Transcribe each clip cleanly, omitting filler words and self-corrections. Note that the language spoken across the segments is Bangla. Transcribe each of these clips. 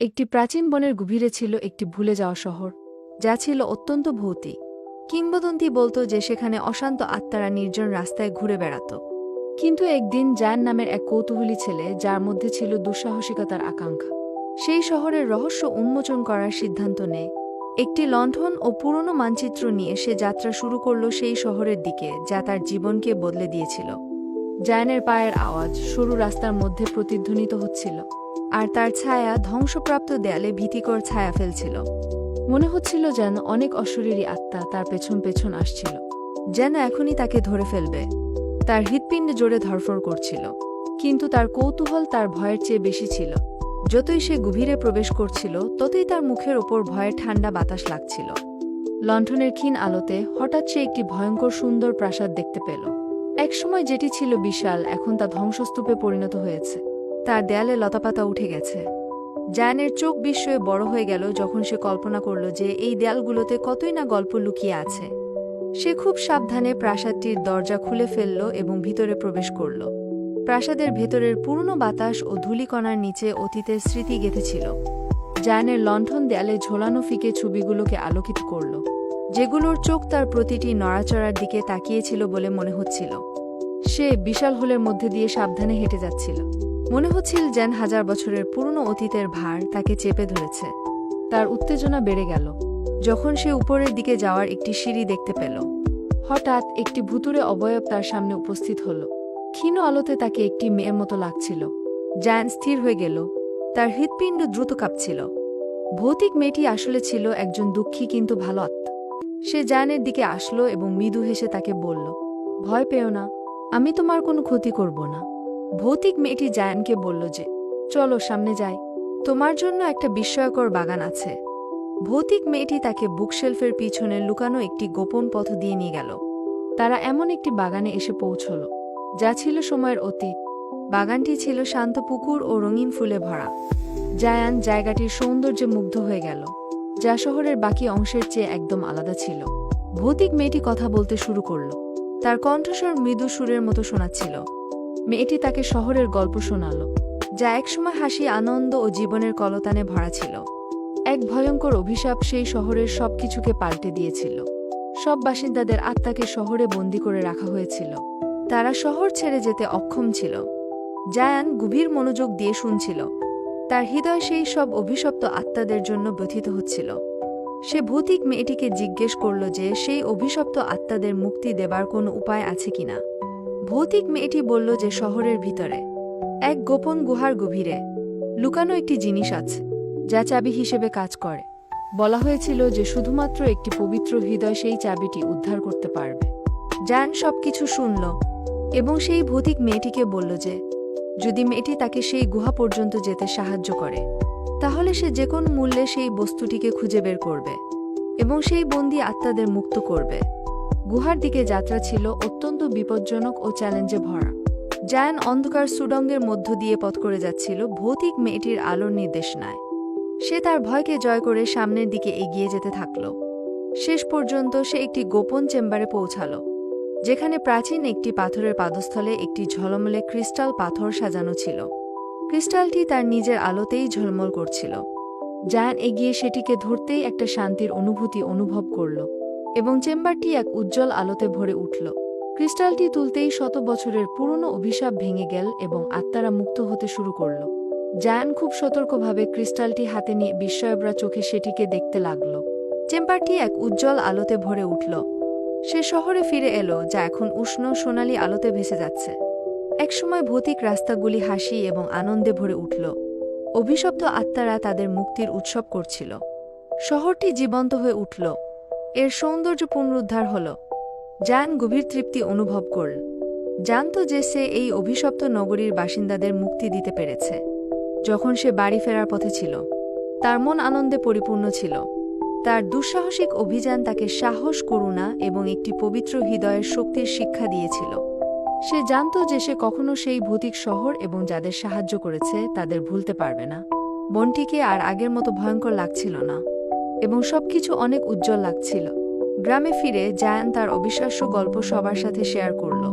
একটি প্রাচীন বনের গভীরে ছিল একটি ভুলে যাওয়া শহর, যা ছিল অত্যন্ত ভৌতিক। কিংবদন্তি বলতো যে সেখানে অশান্ত আত্মারা নির্জন রাস্তায় ঘুরে বেড়াত। কিন্তু একদিন জায়ান নামের এক কৌতূহলী ছেলে, যার মধ্যে ছিল দুঃসাহসিকতার আকাঙ্ক্ষা, সেই শহরের রহস্য উন্মোচন করার সিদ্ধান্ত নেয়। একটি লণ্ঠন ও পুরনো মানচিত্র নিয়ে সে যাত্রা শুরু করল সেই শহরের দিকে, যা তার জীবনকে বদলে দিয়েছিল। জায়ানের পায়ের আওয়াজ সরু রাস্তার মধ্যে প্রতিধ্বনিত হচ্ছিল, আর তার ছায়া ধ্বংসপ্রাপ্ত দেয়ালে ভীতিকর ছায়া ফেলছিল। মনে হচ্ছিল যেন অনেক অশরীরী আত্মা তার পেছন পেছন আসছিল, যেন এখনই তাকে ধরে ফেলবে। তার হৃৎপিণ্ডে জোরে ধড়ফড় করছিল, কিন্তু তার কৌতূহল তার ভয়ের চেয়ে বেশি ছিল। যতই সে গভীরে প্রবেশ করছিল, ততই তার মুখের ওপর ভয়ের ঠান্ডা বাতাস লাগছিল। লণ্ঠনের ক্ষীণ আলোতে হঠাৎ সে একটি ভয়ঙ্কর সুন্দর প্রাসাদ দেখতে পেল। একসময় যেটি ছিল বিশাল, এখন তা ধ্বংসস্তূপে পরিণত হয়েছে। তার দেয়ালে লতাপাতা উঠে গেছে। জায়ানের চোখ বিস্ময়ে বড় হয়ে গেল যখন সে কল্পনা করল যে এই দেয়ালগুলোতে কতই না গল্প লুকিয়ে আছে। সে খুব সাবধানে প্রাসাদটির দরজা খুলে ফেলল এবং ভিতরে প্রবেশ করল। প্রাসাদের ভেতরের পুরনো বাতাস ও ধূলিকণার নিচে অতীতের স্মৃতি গেঁথেছিল। জায়ানের লণ্ঠন দেয়ালে ঝোলানো ফিকে ছবিগুলোকে আলোকিত করল, যেগুলোর চোখ তার প্রতিটি নড়াচড়ার দিকে তাকিয়েছিল বলে মনে হচ্ছিল। সে বিশাল হোলের মধ্যে দিয়ে সাবধানে হেঁটে যাচ্ছিল। মনে হচ্ছিল যেন হাজার বছরের পুরনো অতীতের ভার তাকে চেপে ধরেছে। তার উত্তেজনা বেড়ে গেল যখন সে উপরের দিকে যাওয়ার একটি সিঁড়ি দেখতে পেল। হঠাৎ একটি ভুতুড়ে অবয়ব তার সামনে উপস্থিত হল। ক্ষীণ আলোতে তাকে একটি মেয়ের মতো লাগছিল। জায়ান স্থির হয়ে গেল, তার হৃৎপিণ্ড দ্রুত কাঁপছিল। ভৌতিক মেয়েটি আসলে ছিল একজন দুঃখী কিন্তু ভালো আত্মা। সে জায়ানের দিকে আসলো এবং মৃদু হেসে তাকে বলল, ভয় পেও না, আমি তোমার কোনো ক্ষতি করব না। ভৌতিক মেয়েটি জায়ানকে বলল যে, চলো সামনে যাই, তোমার জন্য একটা বিস্ময়কর বাগান আছে। ভৌতিক মেয়েটি তাকে বুকশেলফের পিছনে লুকানো একটি গোপন পথ দিয়ে নিয়ে গেল। তারা এমন একটি বাগানে এসে পৌঁছল, যা ছিল সময়ের অতীত। বাগানটি ছিল শান্ত পুকুর ও রঙিন ফুলে ভরা। জায়ান জায়গাটির সৌন্দর্যে মুগ্ধ হয়ে গেল, যা শহরের বাকি অংশের চেয়ে একদম আলাদা ছিল। ভৌতিক মেয়েটি কথা বলতে শুরু করল, তার কণ্ঠস্বর মৃদু সুরের মতো শোনাচ্ছিল। মেয়েটি তাকে শহরের গল্প শোনাল, যা একসময় হাসি, আনন্দ ও জীবনের কলতানে ভরা ছিল। এক ভয়ঙ্কর অভিশাপ সেই শহরের সবকিছুকে পাল্টে দিয়েছিল। সব বাসিন্দাদের আত্মাকে শহরে বন্দী করে রাখা হয়েছিল। তারা শহর ছেড়ে যেতে অক্ষম ছিল। জায়ান গভীর মনোযোগ দিয়ে শুনছিল। তার হৃদয় সেই সব অভিশপ্ত আত্মাদের জন্য ব্যথিত হচ্ছিল। সে ভৌতিক মেয়েটিকে জিজ্ঞেস করল যে সেই অভিশপ্ত আত্মাদের মুক্তি দেবার কোনো উপায় আছে কিনা। ভৌতিক মেয়েটি বলল যে শহরের ভিতরে এক গোপন গুহার গভীরে লুকানো একটি জিনিস আছে, যা চাবি হিসেবে কাজ করে। বলা হয়েছিল যে শুধুমাত্র একটি পবিত্র হৃদয় সেই চাবিটি উদ্ধার করতে পারবে। জায়ান সবকিছু শুনল এবং সেই ভৌতিক মেয়েটিকে বলল যে যদি মেয়েটি তাকে সেই গুহা পর্যন্ত যেতে সাহায্য করে, তাহলে সে যে কোনো মূল্যে সেই বস্তুটিকে খুঁজে বের করবে এবং সেই বন্দী আত্মাদের মুক্ত করবে। গুহার দিকে যাত্রা ছিল অত্যন্ত বিপজ্জনক ও চ্যালেঞ্জে ভরা। জায়ান অন্ধকার সুড়ঙ্গের মধ্য দিয়ে পথ করে যাচ্ছিল, ভৌতিক মেয়েটির আলোর নির্দেশনায়। সে তার ভয়কে জয় করে সামনের দিকে এগিয়ে যেতে থাকল। শেষ পর্যন্ত সে একটি গোপন চেম্বারে পৌঁছাল, যেখানে প্রাচীন একটি পাথরের পাদস্থলে একটি ঝলমলে ক্রিস্টাল পাথর সাজানো ছিল। ক্রিস্টালটি তার নিজের আলোতেই ঝলমল করছিল। জায়ান এগিয়ে সেটিকে ধরতেই একটা শান্তির অনুভূতি অনুভব করল এবং চেম্বারটি এক উজ্জ্বল আলোতে ভরে উঠল। ক্রিস্টালটি তুলতেই শত বছরের পুরনো অভিশাপ ভেঙে গেল এবং আত্মারা মুক্ত হতে শুরু করল। জায়ান খুব সতর্কভাবে ক্রিস্টালটি হাতে নিয়ে বিস্ময়ভরা চোখে সেটিকে দেখতে লাগল। চেম্বারটি এক উজ্জ্বল আলোতে ভরে উঠল। সে শহরে ফিরে এলো, যা এখন উষ্ণ সোনালী আলোতে ভেসে যাচ্ছে। একসময় ভৌতিক রাস্তাগুলি হাসি এবং আনন্দে ভরে উঠল। অভিশপ্ত আত্মারা তাদের মুক্তির উৎসব করছিল। শহরটি জীবন্ত হয়ে উঠল, এর সৌন্দর্য পুনরুদ্ধার হল। জায়ান গভীর তৃপ্তি অনুভব করল, জানত যে সে এই অভিশপ্ত নগরীর বাসিন্দাদের মুক্তি দিতে পেরেছে। যখন সে বাড়ি ফেরার পথে ছিল, তার মন আনন্দে পরিপূর্ণ ছিল। তার দুঃসাহসিক অভিযান তাকে সাহস, করুণা এবং একটি পবিত্র হৃদয়ের শক্তির শিক্ষা দিয়েছিল। সে জানত যে সে কখনো সেই ভৌতিক শহর এবং যাদের সাহায্য করেছে তাদের ভুলতে পারবে না। বনটিকে আর আগের মতো ভয়ঙ্কর লাগছিল না এবং সবকিছু অনেক উজ্জ্বল লাগছিল। গ্রামে ফিরে জায়ান তার অবিশ্বাস্য গল্প সবার সাথে শেয়ার করল।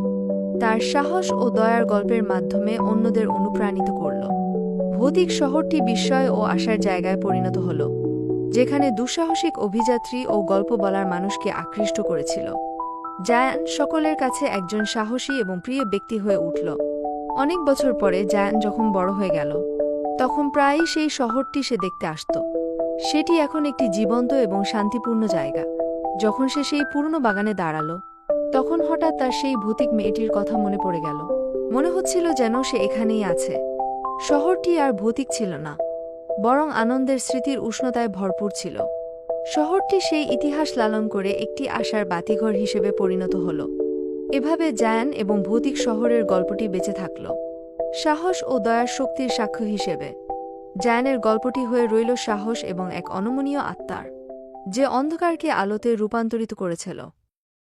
তার সাহস ও দয়ার গল্পের মাধ্যমে অন্যদের অনুপ্রাণিত করল। ভৌতিক শহরটি বিস্ময় ও আশার জায়গায় পরিণত হল, যেখানে দুঃসাহসিক অভিযাত্রী ও গল্প বলার মানুষকে আকৃষ্ট করেছিল। জায়ান সকলের কাছে একজন সাহসী এবং প্রিয় ব্যক্তি হয়ে উঠল। অনেক বছর পরে জায়ান যখন বড় হয়ে গেল, তখন প্রায়ই সেই শহরটি সে দেখতে আসত। সেটি এখন একটি জীবন্ত এবং শান্তিপূর্ণ জায়গা। যখন সে সেই পুরনো বাগানে দাঁড়ালো, তখন হঠাৎ তার সেই ভৌতিক মেয়েটির কথা মনে পড়ে গেল। মনে হচ্ছিল যেন সে এখানেই আছে। শহরটি আর ভৌতিক ছিল না, বরং আনন্দের স্মৃতির উষ্ণতায় ভরপুর ছিল। শহরটি সেই ইতিহাস লালন করে একটি আশার বাতিঘর হিসেবে পরিণত হল। এভাবে জায়ান এবং ভৌতিক শহরের গল্পটি বেঁচে থাকল, সাহস ও দয়ার শক্তির সাক্ষ্য হিসেবে। জায়ানের গল্পটি হয়ে রইল সাহস এবং এক অনমনীয় আত্মার, যে অন্ধকারকে আলোতে রূপান্তরিত করেছিল।